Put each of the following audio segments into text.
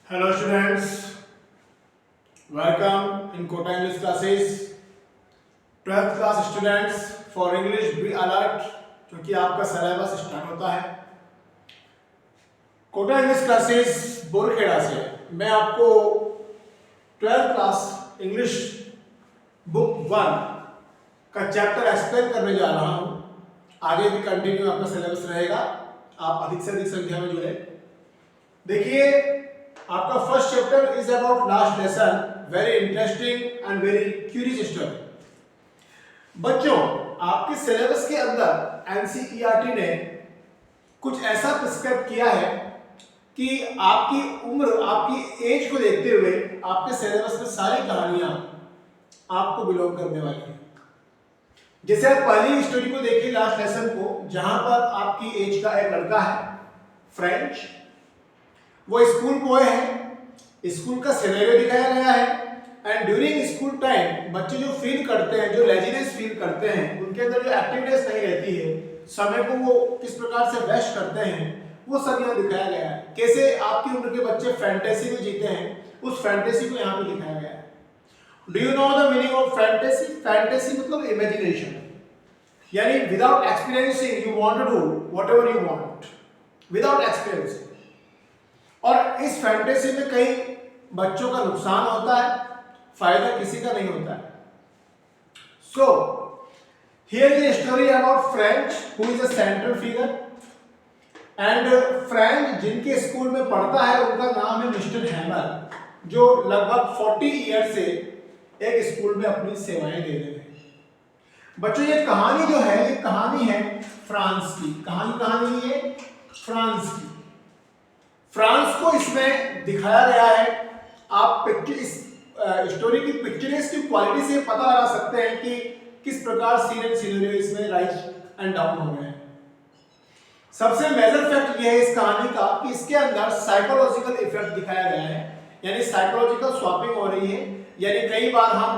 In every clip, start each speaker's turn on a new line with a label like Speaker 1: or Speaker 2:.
Speaker 1: Hello students, welcome in Kota English classes. 12th class students for English be alert क्योंकि आपका syllabus start होता है। Kota English classes Borkheda से मैं आपको 12th क्लास इंग्लिश बुक 1 का चैप्टर एक्सप्लेन करने जा रहा हूँ। आगे भी कंटिन्यू आपका सिलेबस रहेगा, आप अधिक से अधिक संख्या में जुड़े। देखिए, आपका first chapter is about last lesson, very interesting and very curious story. बच्चों, आपके सिलेबस के अंदर एनसीईआरटी ने कुछ ऐसा प्रिस्क्राइब किया है कि आपकी उम्र, आपकी एज को देखते हुए आपके सिलेबस में सारी कहानियां आपको बिलोंग करने वाली हैं। जैसे आप पहली स्टोरी को देखिए, लास्ट लेसन को, जहां पर आपकी एज का एक लड़का है, फ्रेंच, वो स्कूल बॉय है। स्कूल का सिनेरियो दिखाया गया है एंड ड्यूरिंग स्कूल टाइम बच्चे जो फील करते हैं, जो लेजीनेस फील करते हैं, उनके अंदर जो एक्टिवनेस नहीं रहती है, समय को वो किस प्रकार से वेस्ट करते हैं, वो सब यहाँ दिखाया गया है। कैसे आपकी उम्र के बच्चे फैंटेसी में जीते हैं, उस फैंटेसी को यहाँ पे दिखाया गया है। Do you know the meaning of fantasy? Fantasy मतलब इमेजिनेशन, यानी without experiencing you want to do whatever you want without experiencing. और इस फैंटेसी में कई बच्चों का नुकसान होता है, फायदा किसी का नहीं होता है। So here is a story about French who is a central figure and French जिनके स्कूल में पढ़ता है उनका नाम है मिस्टर हैमर, जो लगभग 40 ईयर से एक स्कूल में अपनी सेवाएं दे रहे हैं। बच्चों, ये कहानी जो है, ये कहानी है फ्रांस की। कहानी है फ्रांस की। फ्रांस को इसमें दिखाया गया है। आप इस स्टोरी की पिक्चर्स की क्वालिटी से पता लगा सकते हैं कि किस प्रकार सीन एंड सिनेरियो इसमें राइज एंड डाउन हो रहे हैं। सबसे मेजर फैक्ट यह है इस कहानी का कि इसके अंदर साइकोलॉजिकल इफेक्ट दिखाया गया है, यानी साइकोलॉजिकल स्वैपिंग हो रही है। यानी कई बार हम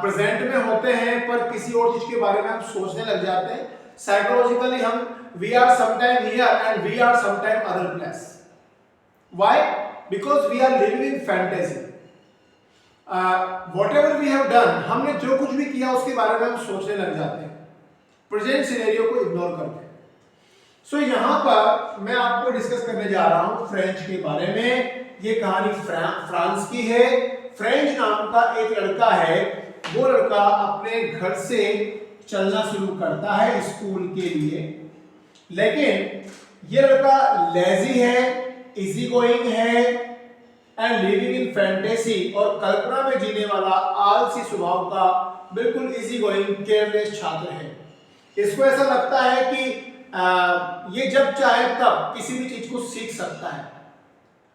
Speaker 1: प्रेजेंट में होते हैं पर किसी और चीज के बारे में हम सोचने लग जाते हैं। साइकोलॉजिकली हम we are sometime here and we are sometime other place. Why? Because we are living in fantasy. Whatever we have done, हमने जो कुछ भी किया उसके बारे में हम सोचने लग जाते हैं, प्रेजेंट सिनेरियो को इग्नोर करते हैं। सो यहाँ पर मैं आपको डिस्कस करने जा रहा हूँ फ्रेंच के बारे में। ये कहानी फ्रांस की है। फ्रेंच नाम का एक लड़का है। वो लड़का अपने घर से चलना शुरू करता है स्कूल के लिए, लेकिन ये लड़का लेजी है, इजी गोइंग है एंड लिविंग इन फैंटेसी, और कल्पना में जीने वाला आलसी स्वभाव का बिल्कुल इजी गोइंग केयरलेस छात्र है। इसको ऐसा लगता है कि ये जब चाहे तब किसी भी चीज को सीख सकता है।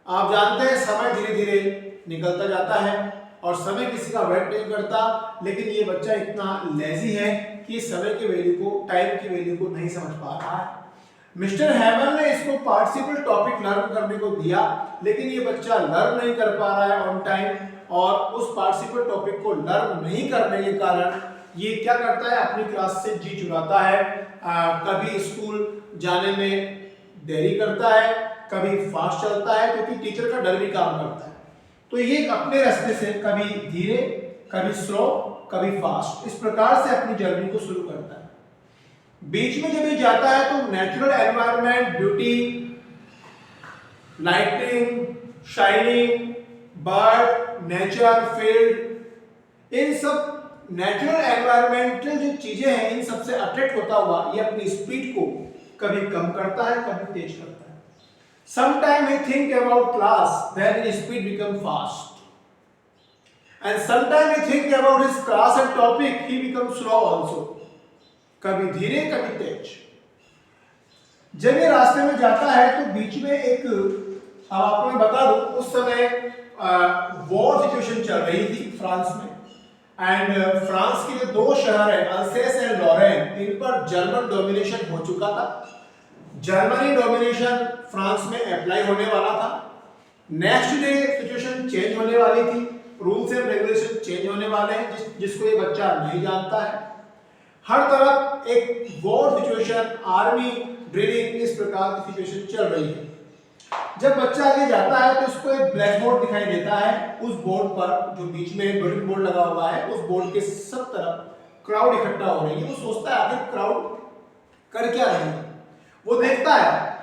Speaker 1: आप जानते हैं समय धीरे धीरे निकलता जाता है और समय किसी का वेट नहीं करता, लेकिन ये बच्चा इतना लेजी है कि समय के वैल्यू को, टाइम की वैल्यू को नहीं समझ पा रहा है। मिस्टर हैमर ने इसको पार्टिसिपल टॉपिक लर्न करने को दिया, लेकिन ये बच्चा लर्न नहीं कर पा रहा है ऑन टाइम, और उस पार्टिसिपल टॉपिक को लर्न नहीं करने के कारण ये क्या करता है, अपनी क्लास से जी चुराता है। कभी स्कूल जाने में देरी करता है, कभी फास्ट चलता है, क्योंकि टीचर का डर भी काम करता है। तो ये अपने रास्ते से कभी धीरे, कभी स्लो, कभी फास्ट, इस प्रकार से अपनी जर्नी को शुरू करता है। बीच में जब ये जाता है तो natural environment, beauty, lighting, shining, bird, nature, field, इन सब नेचुरल एनवायरनमेंटल जो चीजें हैं, इन सब से अट्रैक्ट होता हुआ ये अपनी स्पीड को कभी कम करता है, कभी तेज करता है। Sometime he think about class, then his speed become fast, and sometime he think about his class and topic, he become slow also, कभी धीरे कभी तेज। जब ये रास्ते में जाता है तो बीच में एक, अब आपको मैं बता दूं, उस समय वॉर सिचुएशन चल रही थी फ्रांस में, एंड फ्रांस के जो दो शहर है अल्सेस एंड लॉरेन, इन पर जर्मन डोमिनेशन हो चुका था। जर्मनी डोमिनेशन फ्रांस में अप्लाई होने वाला था। नेक्स्ट डे सिचुएशन चेंज होने वाली थी, रूल्स एंड रेगुलेशन चेंज होने वाले हैं, जिसको ये बच्चा नहीं जानता है। हर तरफ एक वॉर सिचुएशन, आर्मी ड्रिलिंग, इस प्रकार की सिचुएशन चल रही है। जब बच्चा आगे जाता है तो उसको एक ब्लैक बोर्ड दिखाई देता है। उस बोर्ड पर जो बीच में एक बुलेटिन बोर्ड लगा हुआ है, उस बोर्ड के सब तरफ क्राउड इकट्ठा हो रही है। वो सोचता है आखिर क्राउड कर क्या रही है। वो देखता है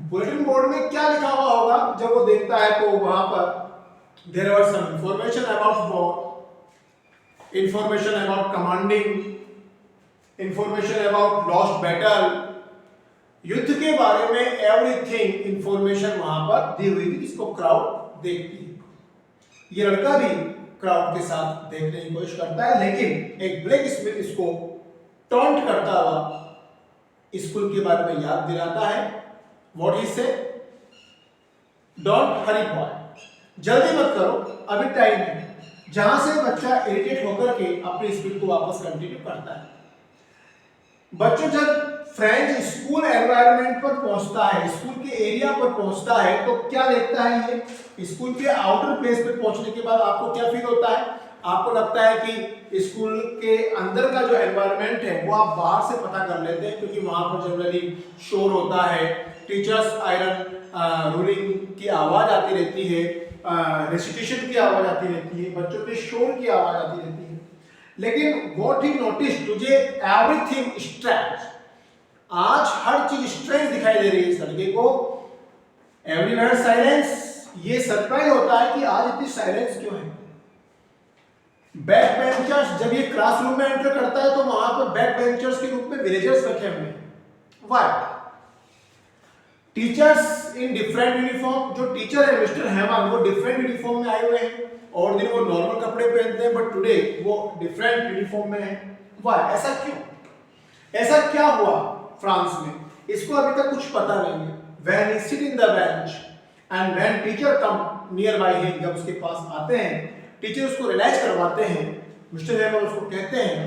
Speaker 1: बुलेटिन बोर्ड में क्या लिखा हुआ होगा। जब वो देखता है तो वहां पर there were some information about war, information about commanding, information about lost battle, युद्ध के बारे में एवरीथिंग इंफॉर्मेशन वहां पर दी हुई थी, जिसको क्राउड देखती है। ये लड़का भी क्राउड के साथ देखने की कोशिश करता है, लेकिन एक ब्लैक स्मिथ इसको टॉन्ट करता हुआ स्कूल के बारे में याद दिलाता है। व्हाट ही से, डोंट हरी बॉय, जल्दी मत करो, अभी टाइम है। जहां से बच्चा इरिटेट होकर के अपनी स्पीड को वापस कंटिन्यू करता है। बच्चों जब फ्रेंच स्कूल एनवायरनमेंट पर पहुंचता है, स्कूल के एरिया पर पहुंचता है, तो क्या देखता है ये स्कूल के आउटर प्लेस पे पहुंचने के बाद आपको क्या फील होता है? आपको लगता है कि स्कूल के अंदर का जो एनवायरनमेंट है वो आप बाहर से पता कर लेते हैं, क्योंकि वहां पर जनरली शोर होता है, टीचर्स आयरन रूलिंग की आवाज आती रहती है, रेसिटेशन की आवाज आती रहती है, बच्चों के शोर की आवाज आती रहती है। लेकिन व्हाट ही नोटिस, तुझे एवरीथिंग स्ट्रेंज, आज हर चीज स्ट्रेंज दिखाई दे रही है इस लड़के को। एवरीवेयर साइलेंस, ये सरप्राइज होता है कि आज इतनी साइलेंस क्यों है। बैक बेंचर्स, जब ये क्लासरूम में एंटर करता है तो वहां पर बैक बेंचर्स के रूप में विलेजर्स रखे हुए हैं। Why? Teachers in different uniform, जो टीचर है मिस्टर हेमंत, वो डिफरेंट यूनिफॉर्म में आए हुए हैं। और दिन वो नॉर्मल कपड़े पहनते हैं, बट टुडे वो डिफरेंट यूनिफॉर्म में है। व्हाई? ऐसा क्यों? ऐसा क्या हुआ फ्रांस में? इसको अभी तक कुछ पता नहीं है। When he sit in the bench and when teacher come nearby him, जब उसके पास आते हैं टीचर उसको रियलाइज करवाते हैं, मिस्टर हेमंत उसको कहते हैं